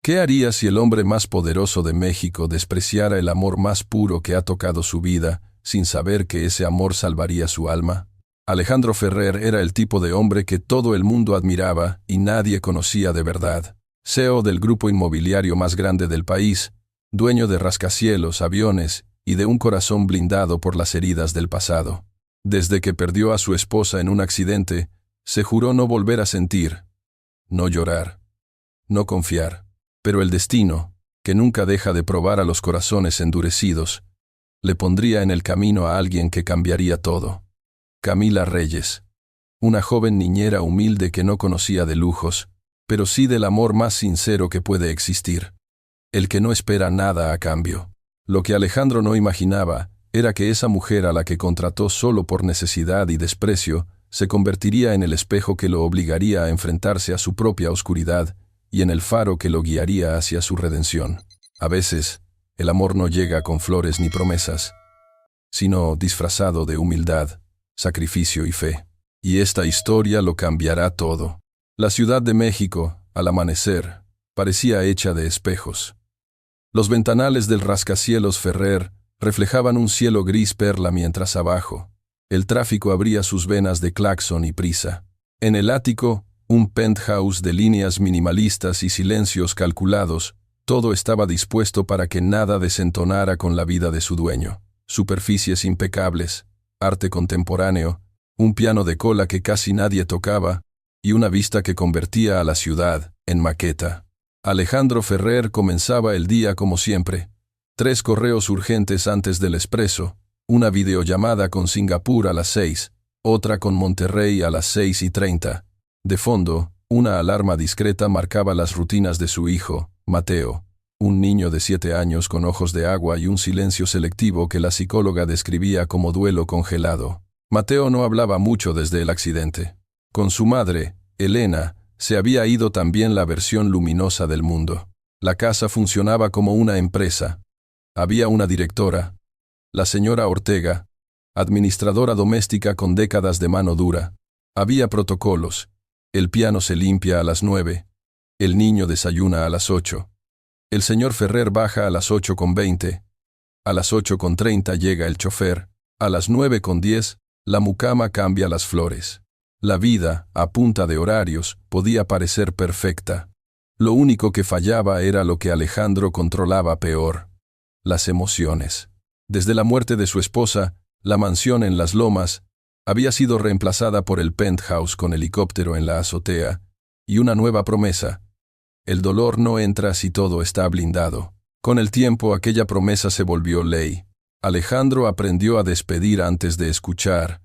¿Qué haría si el hombre más poderoso de México despreciara el amor más puro que ha tocado su vida, sin saber que ese amor salvaría su alma? Alejandro Ferrer era el tipo de hombre que todo el mundo admiraba y nadie conocía de verdad. CEO del grupo inmobiliario más grande del país, dueño de rascacielos, aviones y de un corazón blindado por las heridas del pasado. Desde que perdió a su esposa en un accidente, se juró no volver a sentir, no llorar, no confiar. Pero el destino, que nunca deja de probar a los corazones endurecidos, le pondría en el camino a alguien que cambiaría todo. Camila Reyes, una joven niñera humilde que no conocía de lujos, pero sí del amor más sincero que puede existir, el que no espera nada a cambio. Lo que Alejandro no imaginaba era que esa mujer a la que contrató solo por necesidad y desprecio se convertiría en el espejo que lo obligaría a enfrentarse a su propia oscuridad y en el faro que lo guiaría hacia su redención. A veces, el amor no llega con flores ni promesas, sino disfrazado de humildad, sacrificio y fe. Y esta historia lo cambiará todo. La Ciudad de México, al amanecer, parecía hecha de espejos. Los ventanales del rascacielos Ferrer reflejaban un cielo gris perla mientras abajo el tráfico abría sus venas de claxon y prisa. En el ático, un penthouse de líneas minimalistas y silencios calculados, todo estaba dispuesto para que nada desentonara con la vida de su dueño. Superficies impecables, arte contemporáneo, un piano de cola que casi nadie tocaba, y una vista que convertía a la ciudad en maqueta. Alejandro Ferrer comenzaba el día como siempre. 3 correos urgentes antes del expreso, una videollamada con Singapur a las 6, otra con Monterrey a las 6:30. De fondo, una alarma discreta marcaba las rutinas de su hijo, Mateo, un niño de 7 años con ojos de agua y un silencio selectivo que la psicóloga describía como duelo congelado. Mateo no hablaba mucho desde el accidente. Con su madre, Elena, se había ido también la versión luminosa del mundo. La casa funcionaba como una empresa. Había una directora, la señora Ortega, administradora doméstica con décadas de mano dura. Había protocolos. El piano se limpia a las 9. El niño desayuna a las 8. El señor Ferrer baja a las 8:20. A las 8:30 llega el chofer. A las 9:10, la mucama cambia las flores. La vida, a punta de horarios, podía parecer perfecta. Lo único que fallaba era lo que Alejandro controlaba peor: las emociones. Desde la muerte de su esposa, la mansión en Las Lomas había sido reemplazada por el penthouse con helicóptero en la azotea, y una nueva promesa: el dolor no entra si todo está blindado. Con el tiempo aquella promesa se volvió ley. Alejandro aprendió a despedir antes de escuchar,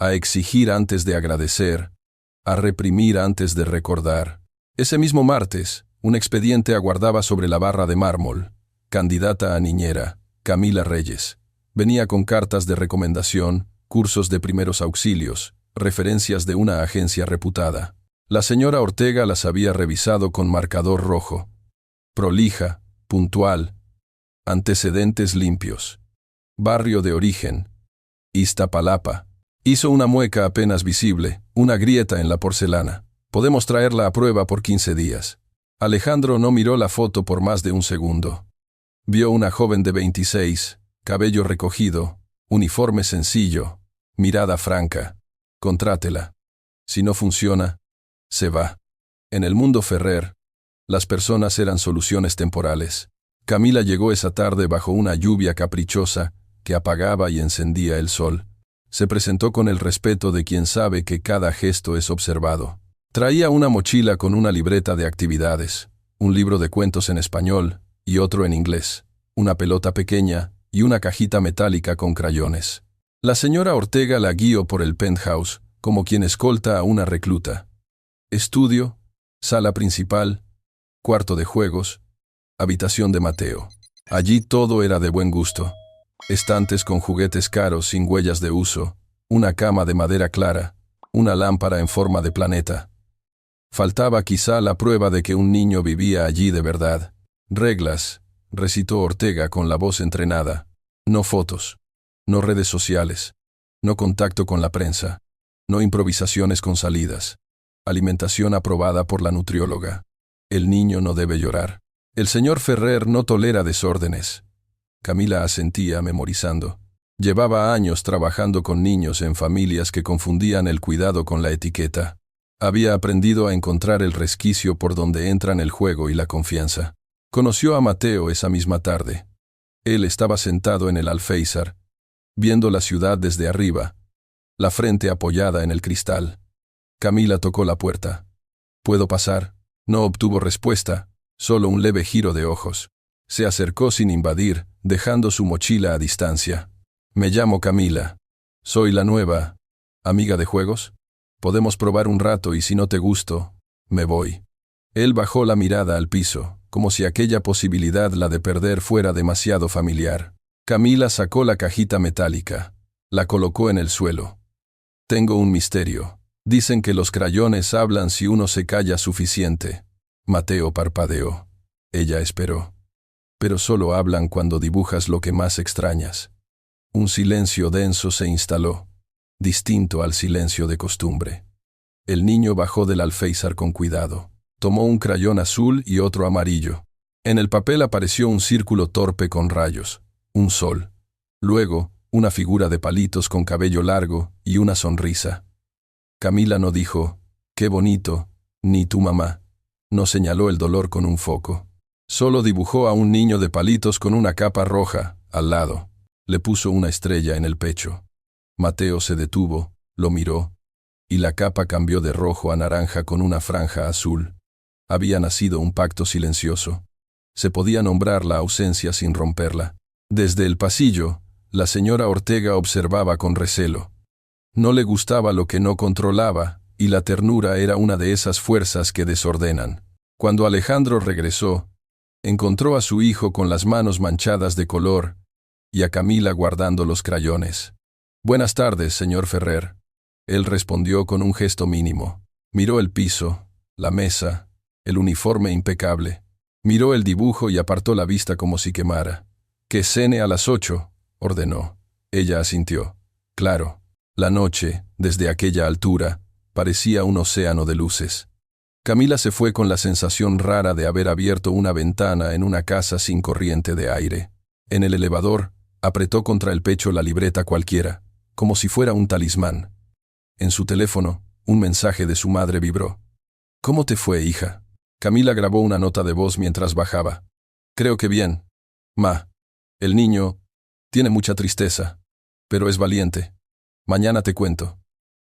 a exigir antes de agradecer, a reprimir antes de recordar. Ese mismo martes, un expediente aguardaba sobre la barra de mármol. Candidata a niñera, Camila Reyes. Venía con cartas de recomendación, cursos de primeros auxilios, referencias de una agencia reputada. La señora Ortega las había revisado con marcador rojo. Prolija, puntual, antecedentes limpios. Barrio de origen, Iztapalapa. Hizo una mueca apenas visible, una grieta en la porcelana. Podemos traerla a prueba por 15 días. Alejandro no miró la foto por más de un segundo. Vio una joven de 26, cabello recogido, uniforme sencillo, mirada franca. Contrátela. Si no funciona, se va. En el mundo Ferrer, las personas eran soluciones temporales. Camila llegó esa tarde bajo una lluvia caprichosa que apagaba y encendía el sol. Se presentó con el respeto de quien sabe que cada gesto es observado. Traía una mochila con una libreta de actividades, un libro de cuentos en español y otro en inglés, una pelota pequeña y una cajita metálica con crayones. La señora Ortega la guió por el penthouse, como quien escolta a una recluta. Estudio, sala principal, cuarto de juegos, habitación de Mateo. Allí todo era de buen gusto. Estantes con juguetes caros sin huellas de uso, una cama de madera clara, una lámpara en forma de planeta. Faltaba quizá la prueba de que un niño vivía allí de verdad. Reglas, recitó Ortega con la voz entrenada. No fotos, no redes sociales, no contacto con la prensa, no improvisaciones con salidas. Alimentación aprobada por la nutrióloga. El niño no debe llorar. El señor Ferrer no tolera desórdenes. Camila asentía, memorizando. Llevaba años trabajando con niños en familias que confundían el cuidado con la etiqueta. Había aprendido a encontrar el resquicio por donde entran el juego y la confianza. Conoció a Mateo esa misma tarde. Él estaba sentado en el alféizar, viendo la ciudad desde arriba, la frente apoyada en el cristal. Camila tocó la puerta. ¿Puedo pasar? No obtuvo respuesta, solo un leve giro de ojos. Se acercó sin invadir, dejando su mochila a distancia. Me llamo Camila. Soy la nueva amiga de juegos. Podemos probar un rato y si no te gusto, me voy. Él bajó la mirada al piso, como si aquella posibilidad, la de perder, fuera demasiado familiar. Camila sacó la cajita metálica. La colocó en el suelo. Tengo un misterio. Dicen que los crayones hablan si uno se calla suficiente. Mateo parpadeó. Ella esperó. Pero solo hablan cuando dibujas lo que más extrañas. Un silencio denso se instaló, distinto al silencio de costumbre. El niño bajó del alféizar con cuidado. Tomó un crayón azul y otro amarillo. En el papel apareció un círculo torpe con rayos, un sol. Luego, una figura de palitos con cabello largo y una sonrisa. Camila no dijo, «Qué bonito», ni «tu mamá». No señaló el dolor con un foco. Solo dibujó a un niño de palitos con una capa roja, al lado. Le puso una estrella en el pecho. Mateo se detuvo, lo miró, y la capa cambió de rojo a naranja con una franja azul. Había nacido un pacto silencioso. Se podía nombrar la ausencia sin romperla. Desde el pasillo, la señora Ortega observaba con recelo. No le gustaba lo que no controlaba, y la ternura era una de esas fuerzas que desordenan. Cuando Alejandro regresó, encontró a su hijo con las manos manchadas de color y a Camila guardando los crayones. «Buenas tardes, señor Ferrer». Él respondió con un gesto mínimo. Miró el piso, la mesa, el uniforme impecable. Miró el dibujo y apartó la vista como si quemara. «Que cene a las 8», ordenó. Ella asintió. Claro, la noche, desde aquella altura, parecía un océano de luces. Camila se fue con la sensación rara de haber abierto una ventana en una casa sin corriente de aire. En el elevador, apretó contra el pecho la libreta cualquiera, como si fuera un talismán. En su teléfono, un mensaje de su madre vibró. «¿Cómo te fue, hija?» Camila grabó una nota de voz mientras bajaba. «Creo que bien. Ma, el niño tiene mucha tristeza, pero es valiente. Mañana te cuento.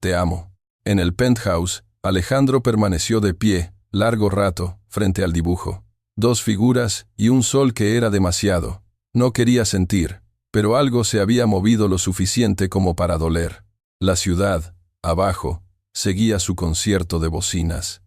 Te amo». En el penthouse, Alejandro permaneció de pie, largo rato, frente al dibujo. Dos figuras y un sol que era demasiado. No quería sentir, pero algo se había movido lo suficiente como para doler. La ciudad, abajo, seguía su concierto de bocinas.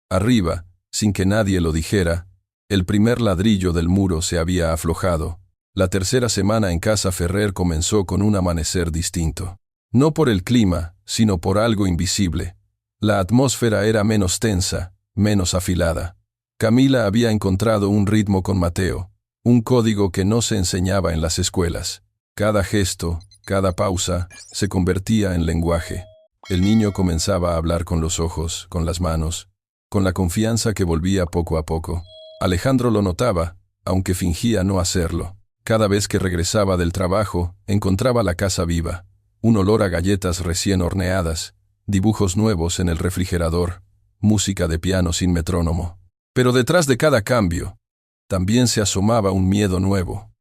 Arriba, sin que nadie lo dijera, el primer ladrillo del muro se había aflojado. La tercera semana en casa Ferrer comenzó con un amanecer distinto. No por el clima, sino por algo invisible. La atmósfera era menos tensa, menos afilada. Camila había encontrado un ritmo con Mateo, un código que no se enseñaba en las escuelas. Cada gesto, cada pausa, se convertía en lenguaje. El niño comenzaba a hablar con los ojos, con las manos, con la confianza que volvía poco a poco. Alejandro lo notaba, aunque fingía no hacerlo. Cada vez que regresaba del trabajo, encontraba la casa viva, un olor a galletas recién horneadas, dibujos nuevos en el refrigerador, música de piano sin metrónomo. Pero detrás de cada cambio, también se asomaba un miedo nuevo.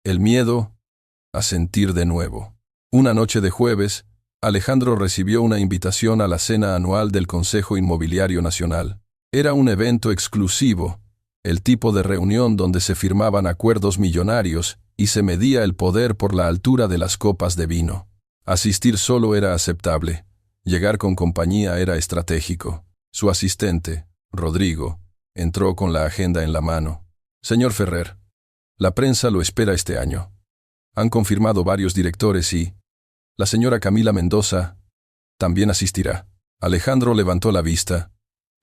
El miedo a sentir de nuevo. Una noche de jueves, Alejandro recibió una invitación a la cena anual del Consejo Inmobiliario Nacional. Era un evento exclusivo, el tipo de reunión donde se firmaban acuerdos millonarios y se medía el poder por la altura de las copas de vino. Asistir solo era aceptable. Llegar con compañía era estratégico. Su asistente, Rodrigo, entró con la agenda en la mano. «Señor Ferrer, la prensa lo espera este año. Han confirmado varios directores y la señora Camila Mendoza también asistirá». Alejandro levantó la vista.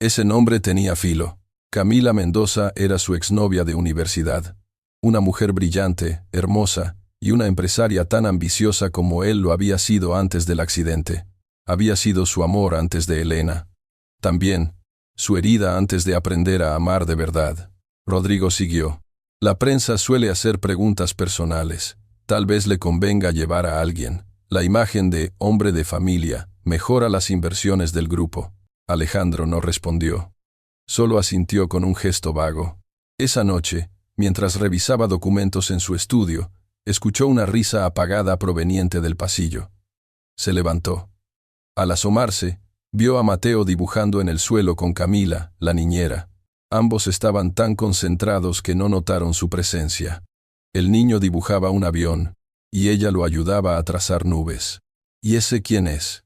Ese nombre tenía filo. Camila Mendoza era su exnovia de universidad. Una mujer brillante, hermosa y una empresaria tan ambiciosa como él lo había sido antes del accidente. Había sido su amor antes de Elena. También, su herida antes de aprender a amar de verdad. Rodrigo siguió. La prensa suele hacer preguntas personales. Tal vez le convenga llevar a alguien. La imagen de hombre de familia mejora las inversiones del grupo. Alejandro no respondió. Solo asintió con un gesto vago. Esa noche, mientras revisaba documentos en su estudio, escuchó una risa apagada proveniente del pasillo. Se levantó. Al asomarse, vio a Mateo dibujando en el suelo con Camila, la niñera. Ambos estaban tan concentrados que no notaron su presencia. El niño dibujaba un avión, y ella lo ayudaba a trazar nubes. ¿Y ese quién es?,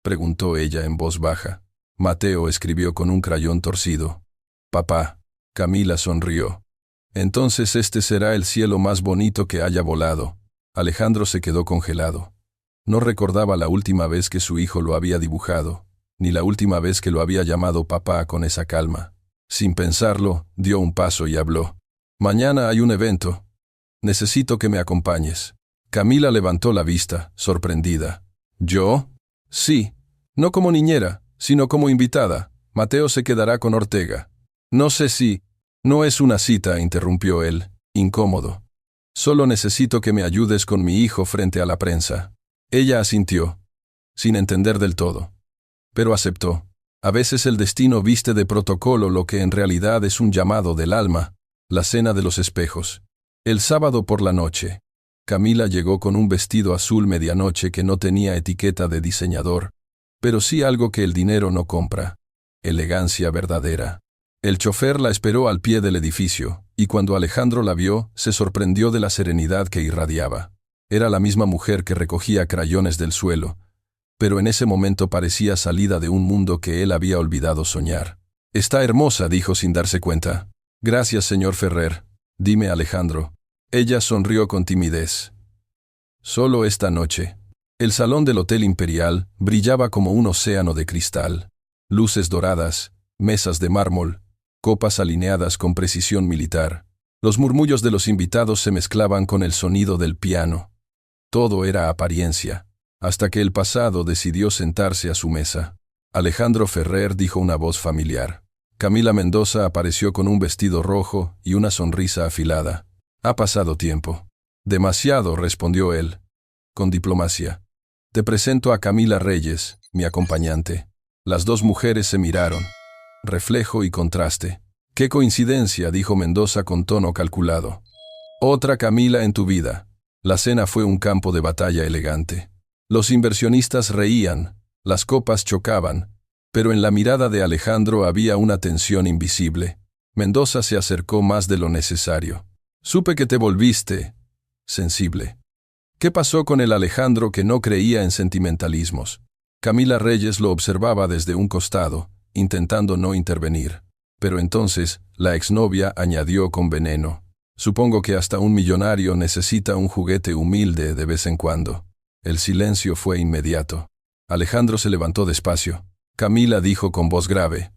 preguntó ella en voz baja. Mateo escribió con un crayón torcido. Papá. Camila sonrió. Entonces este será el cielo más bonito que haya volado. Alejandro se quedó congelado. No recordaba la última vez que su hijo lo había dibujado, ni la última vez que lo había llamado papá con esa calma. Sin pensarlo, dio un paso y habló. Mañana hay un evento. Necesito que me acompañes. Camila levantó la vista, sorprendida. ¿Yo? Sí. No como niñera, sino como invitada. Mateo se quedará con Ortega. No sé si... No es una cita, interrumpió él, incómodo. Solo necesito que me ayudes con mi hijo frente a la prensa. Ella asintió, sin entender del todo. Pero aceptó. A veces el destino viste de protocolo lo que en realidad es un llamado del alma, la cena de los espejos. El sábado por la noche, Camila llegó con un vestido azul medianoche que no tenía etiqueta de diseñador, pero sí algo que el dinero no compra. Elegancia verdadera. El chofer la esperó al pie del edificio, y cuando Alejandro la vio, se sorprendió de la serenidad que irradiaba. Era la misma mujer que recogía crayones del suelo, pero en ese momento parecía salida de un mundo que él había olvidado soñar. Está hermosa, dijo sin darse cuenta. Gracias, señor Ferrer. Dime, Alejandro. Ella sonrió con timidez. Solo esta noche. El salón del Hotel Imperial brillaba como un océano de cristal. Luces doradas, mesas de mármol, copas alineadas con precisión militar. Los murmullos de los invitados se mezclaban con el sonido del piano. Todo era apariencia, hasta que el pasado decidió sentarse a su mesa. Alejandro Ferrer dijo una voz familiar. Camila Mendoza apareció con un vestido rojo y una sonrisa afilada. Ha pasado tiempo. Demasiado, respondió él, con diplomacia. Te presento a Camila Reyes, mi acompañante. Las dos mujeres se miraron. Reflejo y contraste. ¡Qué coincidencia!, dijo Mendoza con tono calculado. Otra Camila en tu vida. La cena fue un campo de batalla elegante. Los inversionistas reían, las copas chocaban, pero en la mirada de Alejandro había una tensión invisible. Mendoza se acercó más de lo necesario. Supe que te volviste sensible. ¿Qué pasó con el Alejandro que no creía en sentimentalismos? Camila Reyes lo observaba desde un costado, intentando no intervenir. Pero entonces, la exnovia añadió con veneno. Supongo que hasta un millonario necesita un juguete humilde de vez en cuando. El silencio fue inmediato. Alejandro se levantó despacio. Camila dijo con voz grave.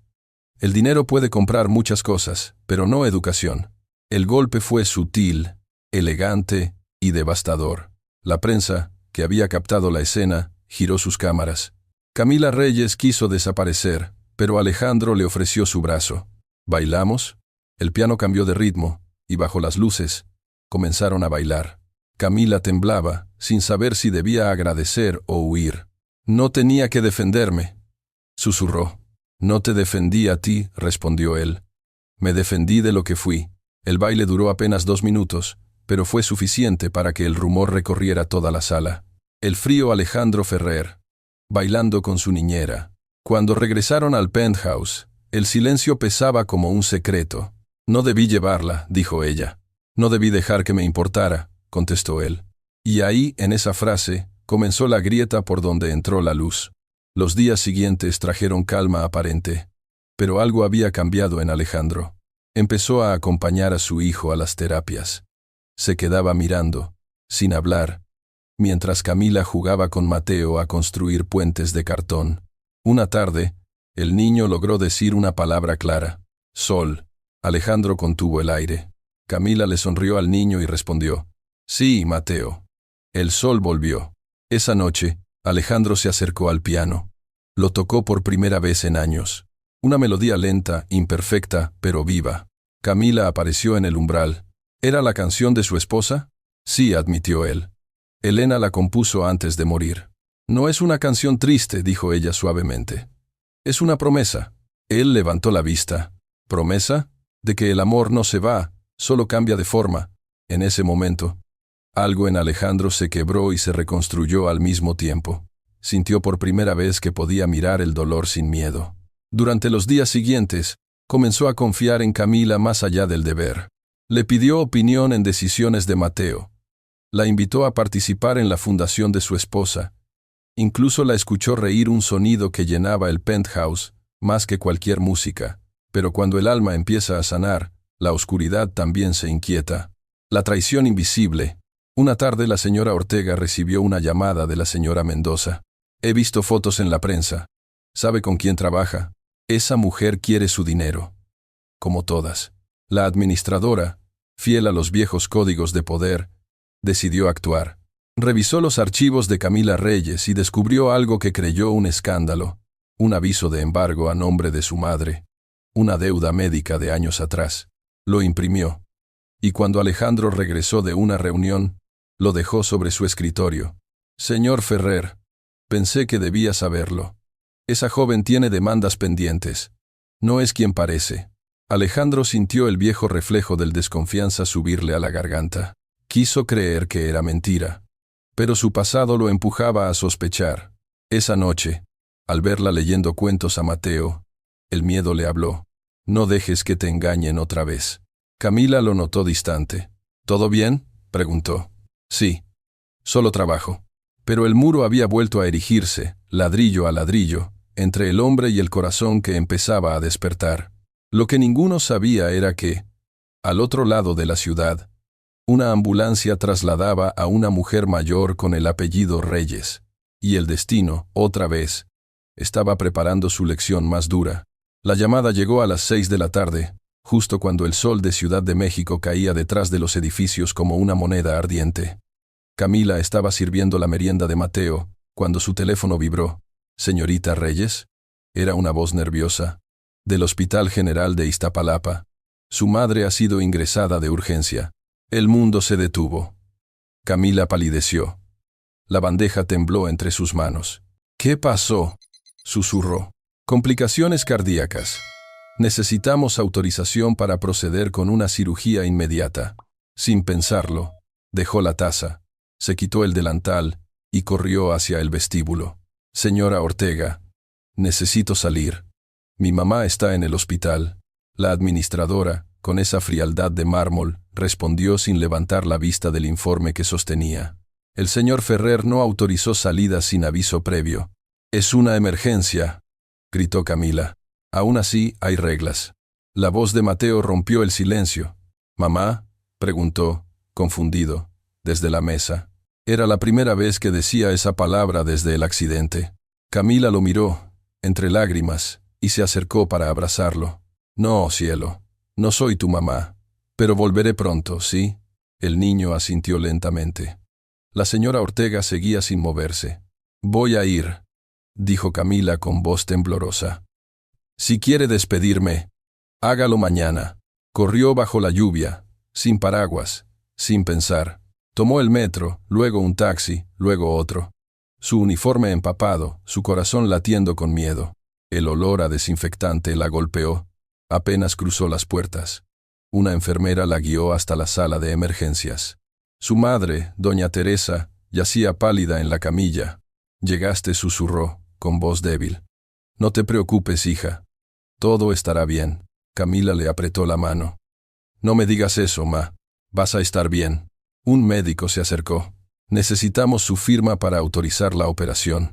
El dinero puede comprar muchas cosas, pero no educación. El golpe fue sutil, elegante y devastador. La prensa, que había captado la escena, giró sus cámaras. Camila Reyes quiso desaparecer, pero Alejandro le ofreció su brazo. ¿Bailamos? El piano cambió de ritmo, y bajo las luces, comenzaron a bailar. Camila temblaba, sin saber si debía agradecer o huir. No tenía que defenderme, susurró. No te defendí a ti, respondió él. Me defendí de lo que fui. El baile duró apenas 2 minutos, pero fue suficiente para que el rumor recorriera toda la sala. El frío Alejandro Ferrer, bailando con su niñera. Cuando regresaron al penthouse, el silencio pesaba como un secreto. No debí llevarla, dijo ella. No debí dejar que me importara, contestó él. Y ahí, en esa frase, comenzó la grieta por donde entró la luz. Los días siguientes trajeron calma aparente, pero algo había cambiado en Alejandro. Empezó a acompañar a su hijo a las terapias. Se quedaba mirando, sin hablar, mientras Camila jugaba con Mateo a construir puentes de cartón. Una tarde, el niño logró decir una palabra clara. Sol. Alejandro contuvo el aire. Camila le sonrió al niño y respondió. Sí, Mateo. El sol volvió. Esa noche, Alejandro se acercó al piano. Lo tocó por primera vez en años. Una melodía lenta, imperfecta, pero viva. Camila apareció en el umbral. ¿Era la canción de su esposa? Sí, admitió él. Elena la compuso antes de morir. No es una canción triste, dijo ella suavemente. Es una promesa. Él levantó la vista. ¿Promesa? De que el amor no se va, solo cambia de forma. En ese momento, algo en Alejandro se quebró y se reconstruyó al mismo tiempo. Sintió por primera vez que podía mirar el dolor sin miedo. Durante los días siguientes, comenzó a confiar en Camila más allá del deber. Le pidió opinión en decisiones de Mateo. La invitó a participar en la fundación de su esposa. Incluso la escuchó reír un sonido que llenaba el penthouse, más que cualquier música. Pero cuando el alma empieza a sanar, la oscuridad también se inquieta. La traición invisible. Una tarde la señora Ortega recibió una llamada de la señora Mendoza. He visto fotos en la prensa. ¿Sabe con quién trabaja? Esa mujer quiere su dinero. Como todas. La administradora, fiel a los viejos códigos de poder, decidió actuar. Revisó los archivos de Camila Reyes y descubrió algo que creyó un escándalo. Un aviso de embargo a nombre de su madre. Una deuda médica de años atrás. Lo imprimió. Y cuando Alejandro regresó de una reunión, lo dejó sobre su escritorio. Señor Ferrer, pensé que debía saberlo. Esa joven tiene demandas pendientes. No es quien parece. Alejandro sintió el viejo reflejo del desconfianza subirle a la garganta. Quiso creer que era mentira. Pero su pasado lo empujaba a sospechar. Esa noche, al verla leyendo cuentos a Mateo, el miedo le habló. No dejes que te engañen otra vez. Camila lo notó distante. ¿Todo bien?, preguntó. Sí. Solo trabajo. Pero el muro había vuelto a erigirse, ladrillo a ladrillo, entre el hombre y el corazón que empezaba a despertar. Lo que ninguno sabía era que, al otro lado de la ciudad, una ambulancia trasladaba a una mujer mayor con el apellido Reyes, y el destino, otra vez, estaba preparando su lección más dura. La llamada llegó a las 6 de la tarde, justo cuando el sol de Ciudad de México caía detrás de los edificios como una moneda ardiente. Camila estaba sirviendo la merienda de Mateo, cuando su teléfono vibró. «¿Señorita Reyes?» Era una voz nerviosa. «Del Hospital General de Iztapalapa. Su madre ha sido ingresada de urgencia». El mundo se detuvo. Camila palideció. La bandeja tembló entre sus manos. «¿Qué pasó?», susurró. «Complicaciones cardíacas. Necesitamos autorización para proceder con una cirugía inmediata». Sin pensarlo, dejó la taza, se quitó el delantal y corrió hacia el vestíbulo. «Señora Ortega, necesito salir. Mi mamá está en el hospital». La administradora, con esa frialdad de mármol, respondió sin levantar la vista del informe que sostenía. «El señor Ferrer no autorizó salidas sin aviso previo». «Es una emergencia», gritó Camila. «Aún así, hay reglas». La voz de Mateo rompió el silencio. «¿Mamá?», preguntó, confundido, desde la mesa. Era la primera vez que decía esa palabra desde el accidente. Camila lo miró, entre lágrimas, y se acercó para abrazarlo. «No, cielo, no soy tu mamá, pero volveré pronto, ¿sí?». El niño asintió lentamente. La señora Ortega seguía sin moverse. «Voy a ir», dijo Camila con voz temblorosa. «Si quiere despedirme, hágalo mañana». Corrió bajo la lluvia, sin paraguas, sin pensar. Tomó el metro, luego un taxi, luego otro. Su uniforme empapado, su corazón latiendo con miedo. El olor a desinfectante la golpeó. Apenas cruzó las puertas. Una enfermera la guió hasta la sala de emergencias. Su madre, doña Teresa, yacía pálida en la camilla. «Llegaste», susurró, con voz débil. «No te preocupes, hija. Todo estará bien». Camila le apretó la mano. «No me digas eso, ma. Vas a estar bien». Un médico se acercó. «Necesitamos su firma para autorizar la operación.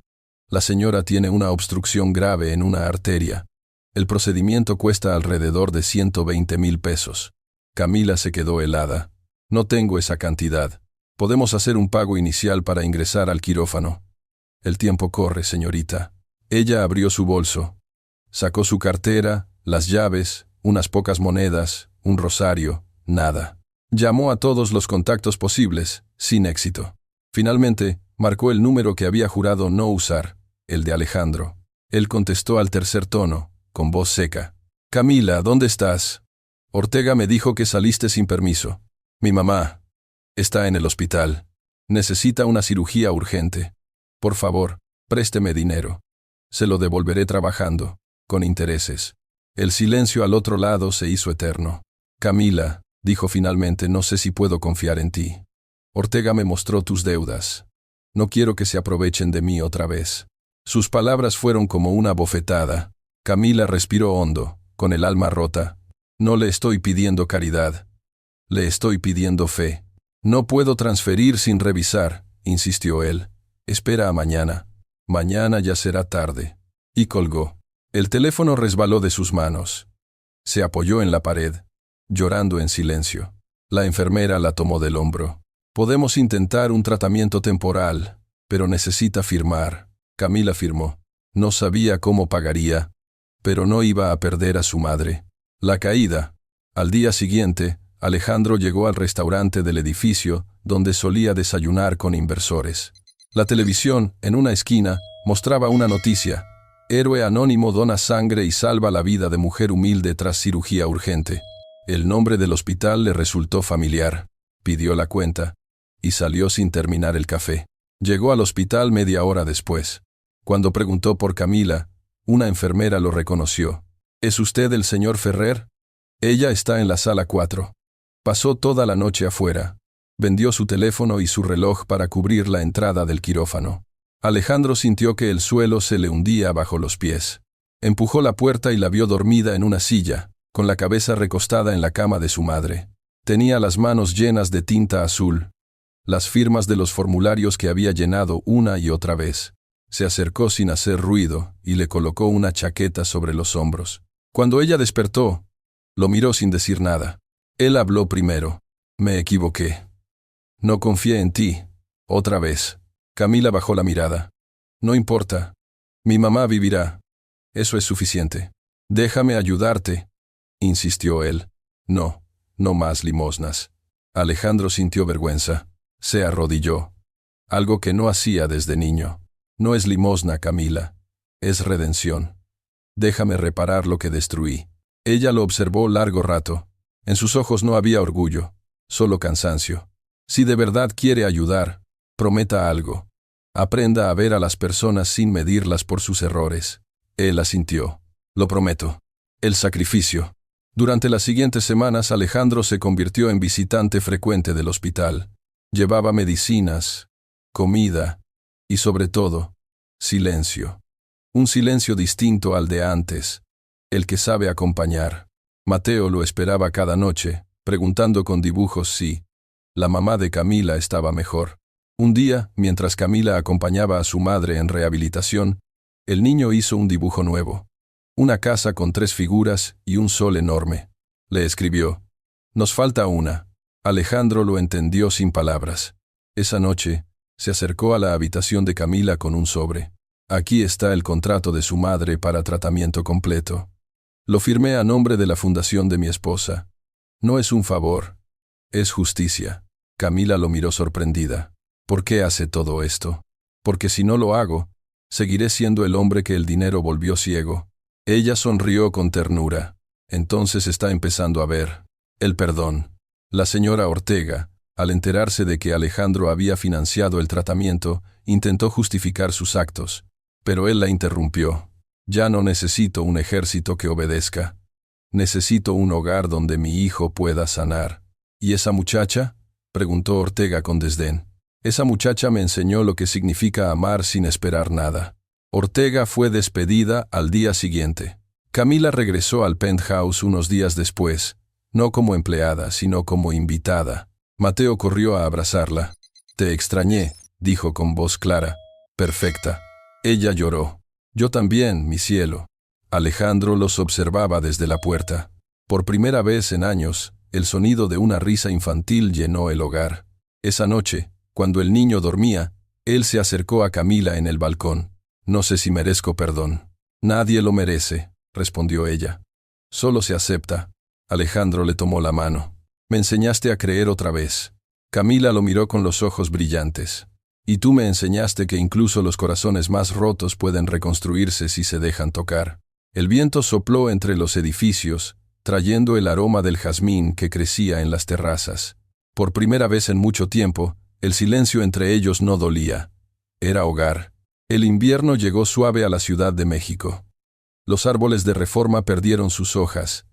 La señora tiene una obstrucción grave en una arteria. El procedimiento cuesta alrededor de 120,000 pesos». Camila se quedó helada. «No tengo esa cantidad. Podemos hacer un pago inicial para ingresar al quirófano». «El tiempo corre, señorita». Ella abrió su bolso. Sacó su cartera, las llaves, unas pocas monedas, un rosario, nada. Llamó a todos los contactos posibles, sin éxito. Finalmente, marcó el número que había jurado no usar, el de Alejandro. Él contestó al tercer tono, con voz seca. «Camila, ¿dónde estás?». Ortega me dijo que saliste sin permiso. Mi mamá está en el hospital. Necesita una cirugía urgente. Por favor, présteme dinero. Se lo devolveré trabajando, con intereses. El silencio al otro lado se hizo eterno. Camila, dijo finalmente, no sé si puedo confiar en ti. Ortega me mostró tus deudas. No quiero que se aprovechen de mí otra vez. Sus palabras fueron como una bofetada. Camila respiró hondo, con el alma rota. No le estoy pidiendo caridad. Le estoy pidiendo fe. No puedo transferir sin revisar, insistió él. Espera a mañana. Mañana ya será tarde. Y colgó. El teléfono resbaló de sus manos. Se apoyó en la pared, llorando en silencio. La enfermera la tomó del hombro. Podemos intentar un tratamiento temporal, pero necesita firmar. Camila firmó. No sabía cómo pagaría, pero no iba a perder a su madre. La caída. Al día siguiente, Alejandro llegó al restaurante del edificio donde solía desayunar con inversores. La televisión, en una esquina, mostraba una noticia. Héroe anónimo dona sangre y salva la vida de mujer humilde tras cirugía urgente. El nombre del hospital le resultó familiar. Pidió la cuenta y salió sin terminar el café. Llegó al hospital media hora después. Cuando preguntó por Camila, una enfermera lo reconoció. ¿Es usted el señor Ferrer? Ella está en la sala 4. Pasó toda la noche afuera. Vendió su teléfono y su reloj para cubrir la entrada del quirófano. Alejandro sintió que el suelo se le hundía bajo los pies. Empujó la puerta y la vio dormida en una silla, con la cabeza recostada en la cama de su madre. Tenía las manos llenas de tinta azul, las firmas de los formularios que había llenado una y otra vez. Se acercó sin hacer ruido y le colocó una chaqueta sobre los hombros. Cuando ella despertó, lo miró sin decir nada. Él habló primero. Me equivoqué. No confié en ti. Otra vez. Camila bajó la mirada. No importa. Mi mamá vivirá. Eso es suficiente. Déjame ayudarte, insistió él. No, no más limosnas. Alejandro sintió vergüenza. Se arrodilló. Algo que no hacía desde niño. No es limosna, Camila. Es redención. Déjame reparar lo que destruí. Ella lo observó largo rato. En sus ojos no había orgullo, solo cansancio. Si de verdad quiere ayudar, prometa algo. Aprenda a ver a las personas sin medirlas por sus errores. Él asintió. Lo prometo. El sacrificio. Durante las siguientes semanas, Alejandro se convirtió en visitante frecuente del hospital. Llevaba medicinas, comida y, sobre todo, silencio. Un silencio distinto al de antes, el que sabe acompañar. Mateo lo esperaba cada noche, preguntando con dibujos si la mamá de Camila estaba mejor. Un día, mientras Camila acompañaba a su madre en rehabilitación, el niño hizo un dibujo nuevo. Una casa con 3 figuras y un sol enorme. Le escribió. Nos falta una. Alejandro lo entendió sin palabras. Esa noche, se acercó a la habitación de Camila con un sobre. Aquí está el contrato de su madre para tratamiento completo. Lo firmé a nombre de la fundación de mi esposa. No es un favor, es justicia. Camila lo miró sorprendida. ¿Por qué hace todo esto? Porque si no lo hago, seguiré siendo el hombre que el dinero volvió ciego. Ella sonrió con ternura. Entonces está empezando a ver el perdón. La señora Ortega, al enterarse de que Alejandro había financiado el tratamiento, intentó justificar sus actos, pero él la interrumpió. Ya no necesito un ejército que obedezca. Necesito un hogar donde mi hijo pueda sanar. ¿Y esa muchacha?, preguntó Ortega con desdén. Esa muchacha me enseñó lo que significa amar sin esperar nada. Ortega fue despedida al día siguiente. Camila regresó al penthouse unos días después, no como empleada, sino como invitada. Mateo corrió a abrazarla. Te extrañé, dijo con voz clara. Perfecta. Ella lloró. Yo también, mi cielo. Alejandro los observaba desde la puerta. Por primera vez en años, el sonido de una risa infantil llenó el hogar. Esa noche, cuando el niño dormía, él se acercó a Camila en el balcón. No sé si merezco perdón. Nadie lo merece, respondió ella. Solo se acepta. Alejandro le tomó la mano. Me enseñaste a creer otra vez. Camila lo miró con los ojos brillantes. Y tú me enseñaste que incluso los corazones más rotos pueden reconstruirse si se dejan tocar. El viento sopló entre los edificios, trayendo el aroma del jazmín que crecía en las terrazas. Por primera vez en mucho tiempo, el silencio entre ellos no dolía. Era hogar. El invierno llegó suave a la Ciudad de México. Los árboles de Reforma perdieron sus hojas,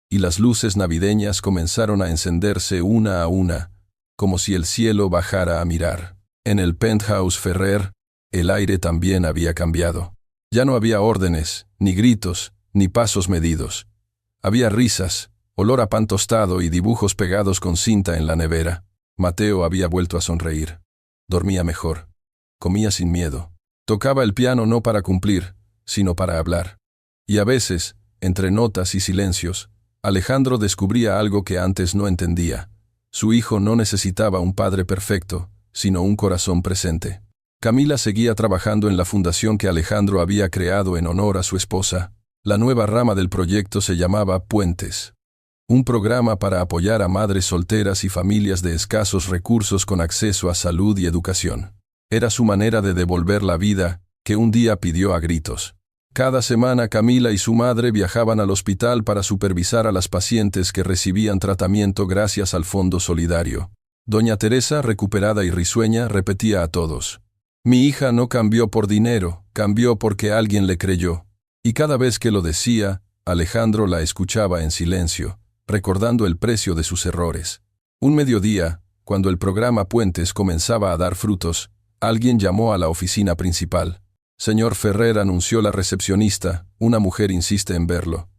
y las luces navideñas comenzaron a encenderse una a una, como si el cielo bajara a mirar. En el penthouse Ferrer, el aire también había cambiado. Ya no había órdenes, ni gritos, ni pasos medidos. Había risas, olor a pan tostado y dibujos pegados con cinta en la nevera. Mateo había vuelto a sonreír. Dormía mejor. Comía sin miedo. Tocaba el piano no para cumplir, sino para hablar. Y a veces, entre notas y silencios, Alejandro descubría algo que antes no entendía. Su hijo no necesitaba un padre perfecto, sino un corazón presente. Camila seguía trabajando en la fundación que Alejandro había creado en honor a su esposa. La nueva rama del proyecto se llamaba Puentes. Un programa para apoyar a madres solteras y familias de escasos recursos con acceso a salud y educación. Era su manera de devolver la vida, que un día pidió a gritos. Cada semana Camila y su madre viajaban al hospital para supervisar a las pacientes que recibían tratamiento gracias al Fondo Solidario. Doña Teresa, recuperada y risueña, repetía a todos: «Mi hija no cambió por dinero, cambió porque alguien le creyó». Y cada vez que lo decía, Alejandro la escuchaba en silencio, recordando el precio de sus errores. Un mediodía, cuando el programa Puentes comenzaba a dar frutos, alguien llamó a la oficina principal. «Señor Ferrer», anunció la recepcionista, «una mujer insiste en verlo».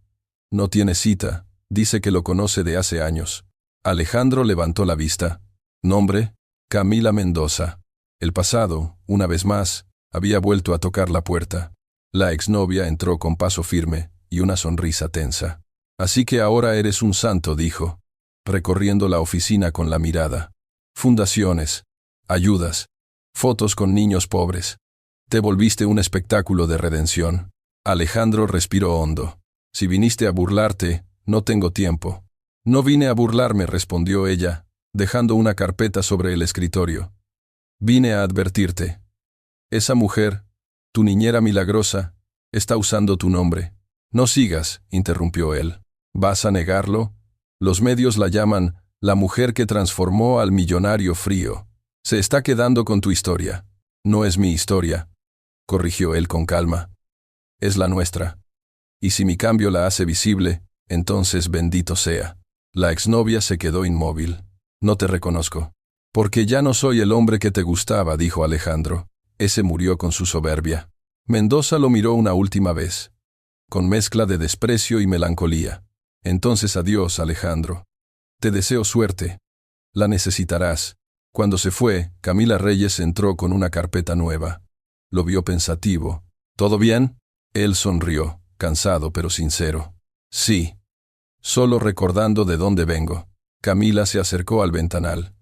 «No tiene cita, dice que lo conoce de hace años». Alejandro levantó la vista. «¿Nombre?» «Camila Mendoza». El pasado, una vez más, había vuelto a tocar la puerta. La exnovia entró con paso firme y una sonrisa tensa. «Así que ahora eres un santo», dijo, recorriendo la oficina con la mirada. «Fundaciones, ayudas, fotos con niños pobres. Te volviste un espectáculo de redención». Alejandro respiró hondo. «Si viniste a burlarte, no tengo tiempo». «No vine a burlarme», respondió ella, dejando una carpeta sobre el escritorio. «Vine a advertirte. Esa mujer, tu niñera milagrosa, está usando tu nombre». «No sigas», interrumpió él. «¿Vas a negarlo? Los medios la llaman la mujer que transformó al millonario frío. Se está quedando con tu historia». «No es mi historia», corrigió él con calma. «Es la nuestra. Y si mi cambio la hace visible, entonces bendito sea». La exnovia se quedó inmóvil. «No te reconozco». «Porque ya no soy el hombre que te gustaba», dijo Alejandro. Ese murió con su soberbia. Mendoza lo miró una última vez, con mezcla de desprecio y melancolía. «Entonces adiós, Alejandro. Te deseo suerte. La necesitarás». Cuando se fue, Camila Reyes entró con una carpeta nueva. Lo vio pensativo. «¿Todo bien?» Él sonrió, cansado pero sincero. «Sí. Solo recordando de dónde vengo». Camila se acercó al ventanal.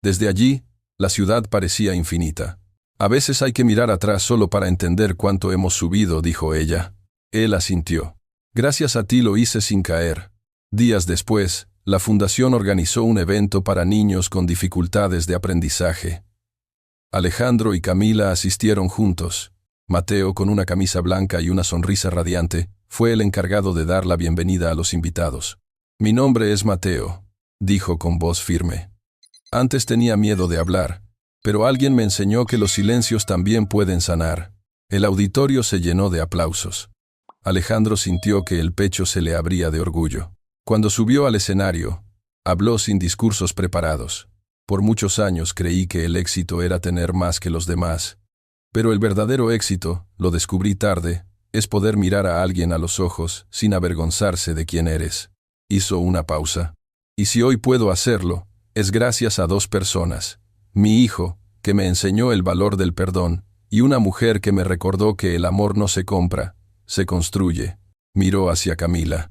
Desde allí, la ciudad parecía infinita. «A veces hay que mirar atrás solo para entender cuánto hemos subido», dijo ella. Él asintió. «Gracias a ti lo hice sin caer». Días después, la fundación organizó un evento para niños con dificultades de aprendizaje. Alejandro y Camila asistieron juntos. Mateo, con una camisa blanca y una sonrisa radiante, fue el encargado de dar la bienvenida a los invitados. «Mi nombre es Mateo», dijo con voz firme. «Antes tenía miedo de hablar, pero alguien me enseñó que los silencios también pueden sanar». El auditorio se llenó de aplausos. Alejandro sintió que el pecho se le abría de orgullo. Cuando subió al escenario, habló sin discursos preparados. «Por muchos años creí que el éxito era tener más que los demás. Pero el verdadero éxito, lo descubrí tarde, es poder mirar a alguien a los ojos sin avergonzarse de quién eres». Hizo una pausa. «Y si hoy puedo hacerlo, es gracias a dos personas. Mi hijo, que me enseñó el valor del perdón, y una mujer que me recordó que el amor no se compra, se construye». Miró hacia Camila.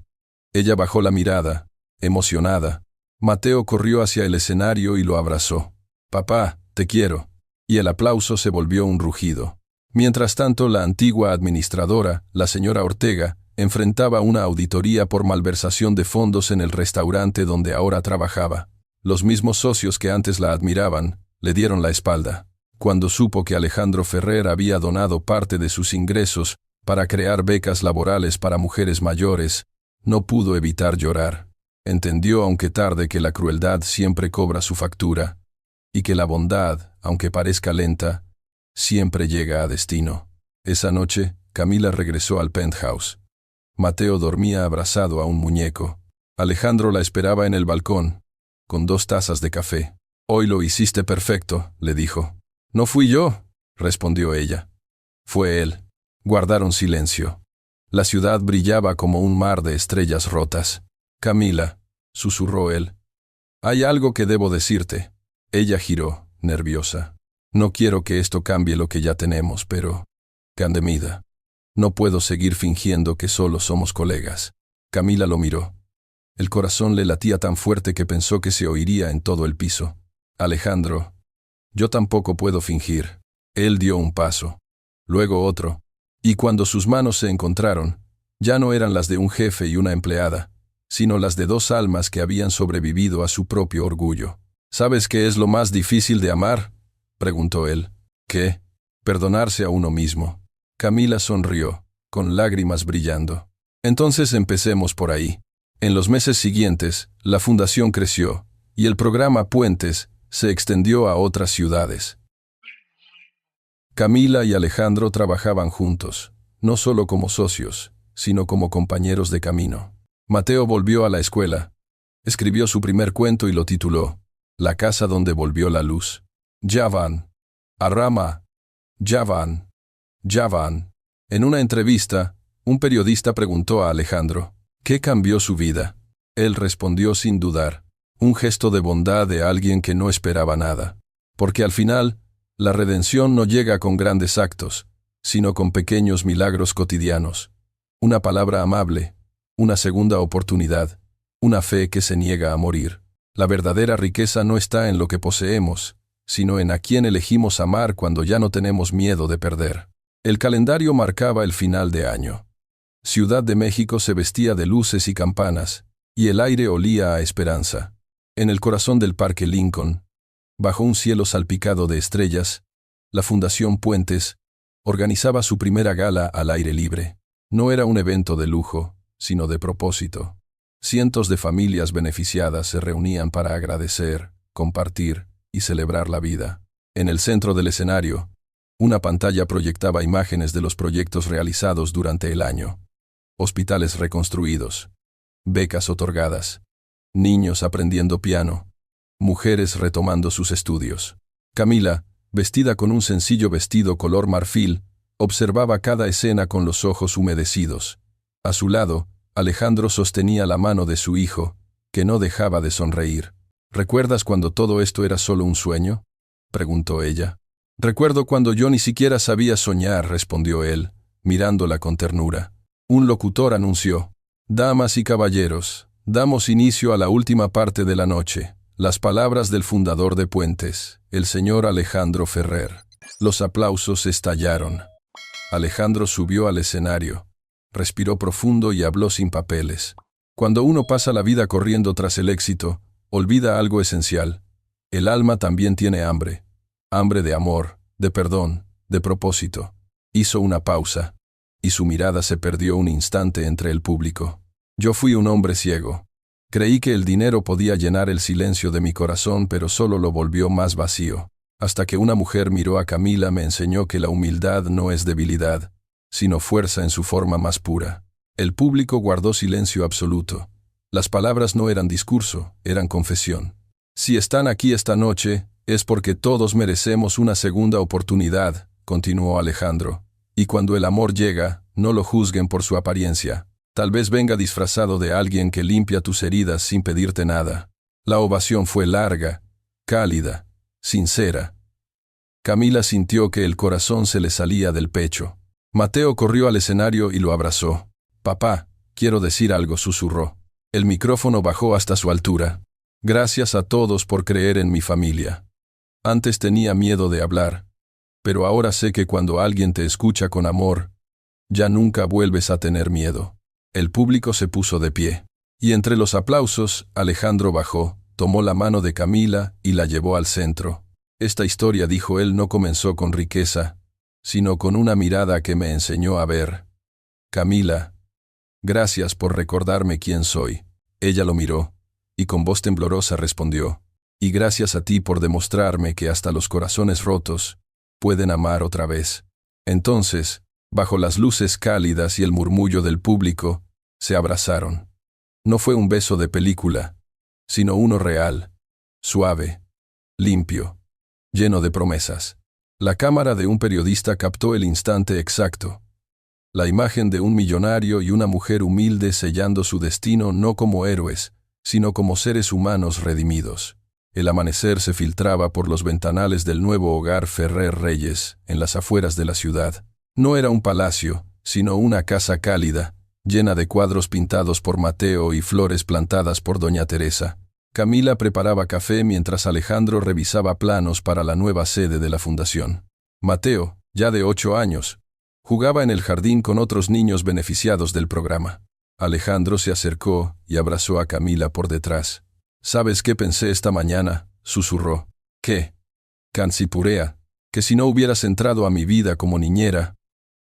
Ella bajó la mirada, emocionada. Mateo corrió hacia el escenario y lo abrazó. «Papá, te quiero». Y el aplauso se volvió un rugido. Mientras tanto, la antigua administradora, la señora Ortega, enfrentaba una auditoría por malversación de fondos en el restaurante donde ahora trabajaba. Los mismos socios que antes la admiraban, le dieron la espalda. Cuando supo que Alejandro Ferrer había donado parte de sus ingresos para crear becas laborales para mujeres mayores, No pudo evitar llorar. Entendió, aunque tarde, que la crueldad siempre cobra su factura, y que la bondad, aunque parezca lenta, siempre llega a destino. Esa noche, Camila regresó al penthouse. Mateo dormía abrazado a un muñeco. Alejandro la esperaba en el balcón, con 2 tazas de café. «Hoy lo hiciste perfecto», le dijo. «No fui yo», respondió ella. Fue él. Guardaron silencio. La ciudad brillaba como un mar de estrellas rotas. «Camila», susurró él, «hay algo que debo decirte». Ella giró, nerviosa. «No quiero que esto cambie lo que ya tenemos, pero... Candemida, no puedo seguir fingiendo que solo somos colegas». Camila lo miró. El corazón le latía tan fuerte que pensó que se oiría en todo el piso. «Alejandro, yo tampoco puedo fingir». Él dio un paso, luego otro, y cuando sus manos se encontraron, ya no eran las de un jefe y una empleada, sino las de 2 almas que habían sobrevivido a su propio orgullo. «¿Sabes qué es lo más difícil de amar?», preguntó él. «¿Qué?». «Perdonarse a uno mismo». Camila sonrió, con lágrimas brillando. «Entonces empecemos por ahí». En los meses siguientes, la fundación creció, y el programa Puentes se extendió a otras ciudades. Camila y Alejandro trabajaban juntos, no solo como socios, sino como compañeros de camino. Mateo volvió a la escuela, escribió su primer cuento y lo tituló «La casa donde volvió la luz». «Ya van. Arrama. Ya van. Ya van». En una entrevista, un periodista preguntó a Alejandro, ¿qué cambió su vida? Él respondió sin dudar, un gesto de bondad de alguien que no esperaba nada. Porque al final, la redención no llega con grandes actos, sino con pequeños milagros cotidianos. Una palabra amable, una segunda oportunidad, una fe que se niega a morir. La verdadera riqueza no está en lo que poseemos, sino en a quién elegimos amar cuando ya no tenemos miedo de perder. El calendario marcaba el final de año. Ciudad de México se vestía de luces y campanas, y el aire olía a esperanza. En el corazón del Parque Lincoln, bajo un cielo salpicado de estrellas, la Fundación Puentes organizaba su primera gala al aire libre. No era un evento de lujo, sino de propósito. Cientos de familias beneficiadas se reunían para agradecer, compartir y celebrar la vida. En el centro del escenario, una pantalla proyectaba imágenes de los proyectos realizados durante el año. Hospitales reconstruidos, becas otorgadas, niños aprendiendo piano, mujeres retomando sus estudios. Camila, vestida con un sencillo vestido color marfil, observaba cada escena con los ojos humedecidos. A su lado, Alejandro sostenía la mano de su hijo, que no dejaba de sonreír. «¿Recuerdas cuando todo esto era solo un sueño?», preguntó ella. «Recuerdo cuando yo ni siquiera sabía soñar», respondió él, mirándola con ternura. Un locutor anunció: «Damas y caballeros, damos inicio a la última parte de la noche. Las palabras del fundador de Puentes, el señor Alejandro Ferrer». Los aplausos estallaron. Alejandro subió al escenario, respiró profundo y habló sin papeles. Cuando uno pasa la vida corriendo tras el éxito, olvida algo esencial. El alma también tiene hambre. Hambre de amor, de perdón, de propósito. Hizo una pausa, y su mirada se perdió un instante entre el público. «Yo fui un hombre ciego. Creí que el dinero podía llenar el silencio de mi corazón, pero solo lo volvió más vacío. Hasta que una mujer miró a Camila me enseñó que la humildad no es debilidad, sino fuerza en su forma más pura». El público guardó silencio absoluto. Las palabras no eran discurso, eran confesión. «Si están aquí esta noche, es porque todos merecemos una segunda oportunidad», continuó Alejandro. «Y cuando el amor llega, no lo juzguen por su apariencia. Tal vez venga disfrazado de alguien que limpia tus heridas sin pedirte nada». La ovación fue larga, cálida, sincera. Camila sintió que el corazón se le salía del pecho. Mateo corrió al escenario y lo abrazó. «Papá, quiero decir algo», susurró. El micrófono bajó hasta su altura. «Gracias a todos por creer en mi familia. Antes tenía miedo de hablar, pero ahora sé que cuando alguien te escucha con amor, ya nunca vuelves a tener miedo». El público se puso de pie, y entre los aplausos, Alejandro bajó, tomó la mano de Camila y la llevó al centro. «Esta historia», dijo él, «no comenzó con riqueza, sino con una mirada que me enseñó a ver. Camila, Gracias por recordarme quién soy. Ella lo miró, y con voz temblorosa respondió, y gracias a ti por demostrarme que hasta los corazones rotos pueden amar otra vez. Entonces, bajo las luces cálidas y el murmullo del público, se abrazaron. No fue un beso de película, sino uno real, suave, limpio, lleno de promesas. La cámara de un periodista captó el instante exacto. La imagen de un millonario y una mujer humilde sellando su destino no como héroes, sino como seres humanos redimidos. El amanecer se filtraba por los ventanales del nuevo hogar Ferrer Reyes, en las afueras de la ciudad. No era un palacio, sino una casa cálida, llena de cuadros pintados por Mateo y flores plantadas por doña Teresa. Camila preparaba café mientras Alejandro revisaba planos para la nueva sede de la fundación. Mateo, ya de 8 años, jugaba en el jardín con otros niños beneficiados del programa. Alejandro se acercó y abrazó a Camila por detrás. «¿Sabes qué pensé esta mañana?», susurró. «¿Qué?». «Cancipurea, que si no hubieras entrado a mi vida como niñera,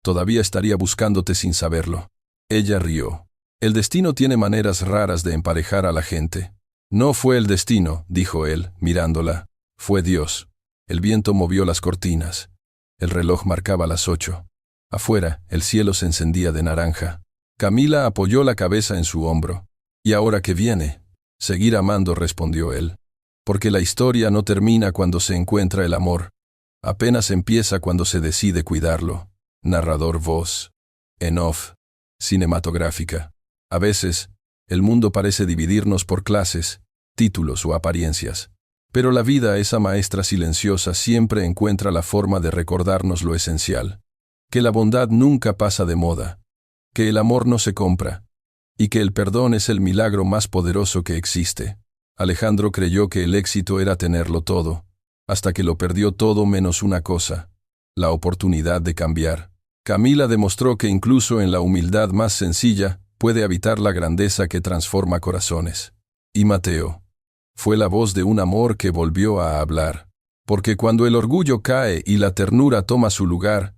todavía estaría buscándote sin saberlo». Ella rió. «El destino tiene maneras raras de emparejar a la gente». «No fue el destino», dijo él, mirándola. «Fue Dios». El viento movió las cortinas. El reloj marcaba las 8. Afuera, el cielo se encendía de naranja. Camila apoyó la cabeza en su hombro. «¿Y ahora qué viene?». «Seguir amando», respondió él. «Porque la historia no termina cuando se encuentra el amor. Apenas empieza cuando se decide cuidarlo». Narrador voz. En off. Cinematográfica. A veces, el mundo parece dividirnos por clases, títulos o apariencias. Pero la vida, esa maestra silenciosa, siempre encuentra la forma de recordarnos lo esencial. Que la bondad nunca pasa de moda. Que el amor no se compra. Y que el perdón es el milagro más poderoso que existe. Alejandro creyó que el éxito era tenerlo todo, hasta que lo perdió todo menos una cosa: la oportunidad de cambiar. Camila demostró que incluso en la humildad más sencilla puede habitar la grandeza que transforma corazones. Y Mateo fue la voz de un amor que volvió a hablar. Porque cuando el orgullo cae y la ternura toma su lugar,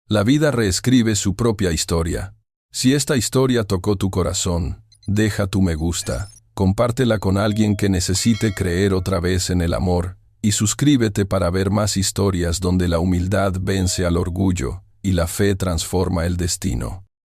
la vida reescribe su propia historia. Si esta historia tocó tu corazón, deja tu me gusta, compártela con alguien que necesite creer otra vez en el amor, y suscríbete para ver más historias donde la humildad vence al orgullo y la fe transforma el destino.